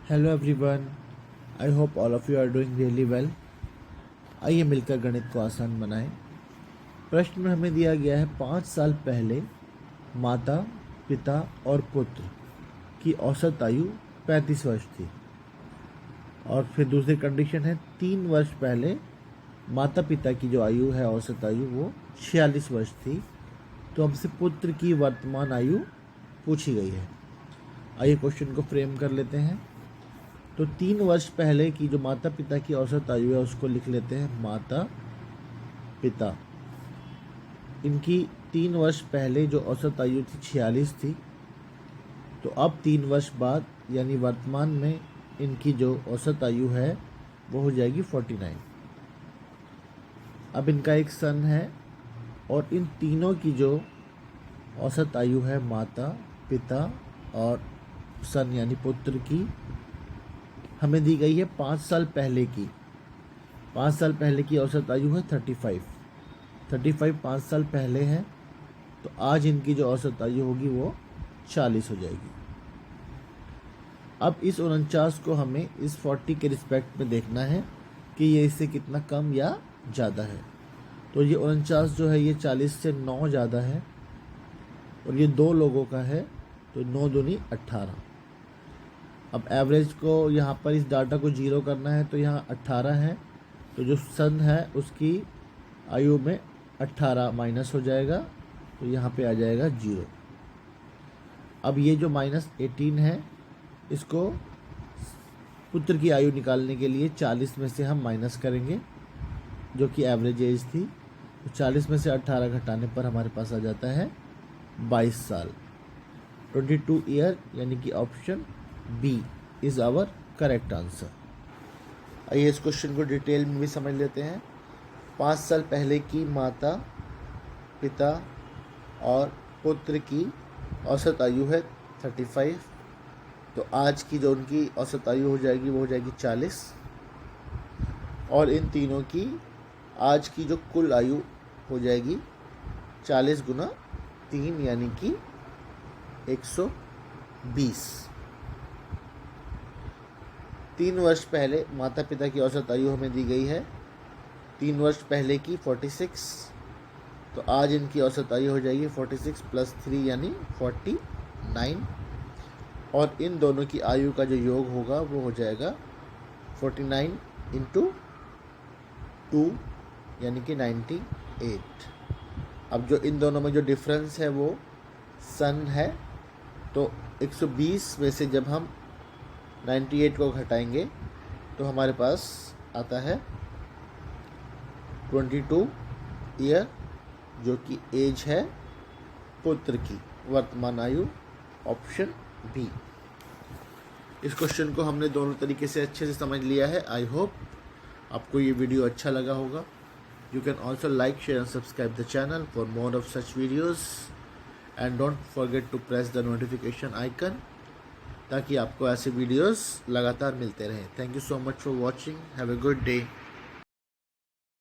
Hello everyone, I hope all of you are doing really well. आइए मिलकर गणित को आसान बनाएं। प्रश्न में हमें दिया गया है 5 साल पहले माता, पिता और पुत्र की औसत आयु 35 वर्ष थी। और फिर दूसरी कंडीशन है 3 वर्ष पहले माता पिता की जो आयु है, औसत आयु, वो 46 वर्ष थी। तो हमसे पुत्र की वर्तमान आयु पूछी गई है। आइए क्वेश्चन को फ्रेम कर लेते हैं। तो 3 वर्ष पहले की जो माता पिता की औसत आयु है उसको लिख लेते हैं माता पिता। इनकी 3 वर्ष पहले जो औसत आयु थी 46 थी। तो अब 3 वर्ष बाद यानी वर्तमान में इनकी जो औसत आयु है वो हो जाएगी 49। अब इनका एक सन है और इन तीनों की जो औसत आयु है माता, पिता और सन यानी पुत्र की हमें दी गई है 5 साल पहले की। 5 साल पहले की औसत आयु है 35 5 साल पहले है। तो आज इनकी जो औसत आयु होगी वो 40 हो जाएगी। अब इस 49 को हमें इस 40 के रिस्पेक्ट में देखना है कि ये इससे कितना कम या ज़्यादा है। तो ये 49 जो है ये 40 से 9 ज़्यादा है और ये 2 लोगों का है। तो 9 दूनी 18। अब एवरेज को यहाँ पर इस डाटा को 0 करना है तो यहाँ 18 है। तो जो सन है उसकी आयु में 18 माइनस हो जाएगा तो यहाँ पे आ जाएगा 0। अब ये जो -18 है इसको पुत्र की आयु निकालने के लिए 40 में से हम माइनस करेंगे जो कि एवरेज एज थी। तो 40 में से 18 घटाने पर हमारे पास आ जाता है 22 साल, 22 ईयर, यानी कि option B is our correct answer. आइए इस क्वेश्चन को डिटेल में भी समझ लेते हैं। 5 साल पहले की माता, पिता और पुत्र की औसत आयु है 35। तो आज की जो उनकी औसत आयु हो जाएगी वो हो जाएगी 40। और इन तीनों की आज की जो कुल आयु हो जाएगी 40 गुना 3 यानी कि 120। 3 वर्ष पहले माता पिता की औसत आयु हमें दी गई है 3 वर्ष पहले की 46। तो आज इनकी औसत आयु हो जाएगी 46 + 3 यानी 49। और इन दोनों की आयु का जो योग होगा वो हो जाएगा 49 × 2 यानी कि 98। अब जो इन दोनों में जो डिफरेंस है वो सन है। तो 120 में से जब हम 98 को घटाएंगे तो हमारे पास आता है 22 ईयर, जो कि एज है पुत्र की, वर्तमान आयु, ऑप्शन बी। इस क्वेश्चन को हमने दोनों तरीके से अच्छे से समझ लिया है। आई होप आपको ये वीडियो अच्छा लगा होगा। You can also like, share and subscribe the channel for more of such videos and don't forget to press the notification icon ताकि आपको ऐसे वीडियोस लगातार मिलते रहें। Thank you so much for watching. Have a good day.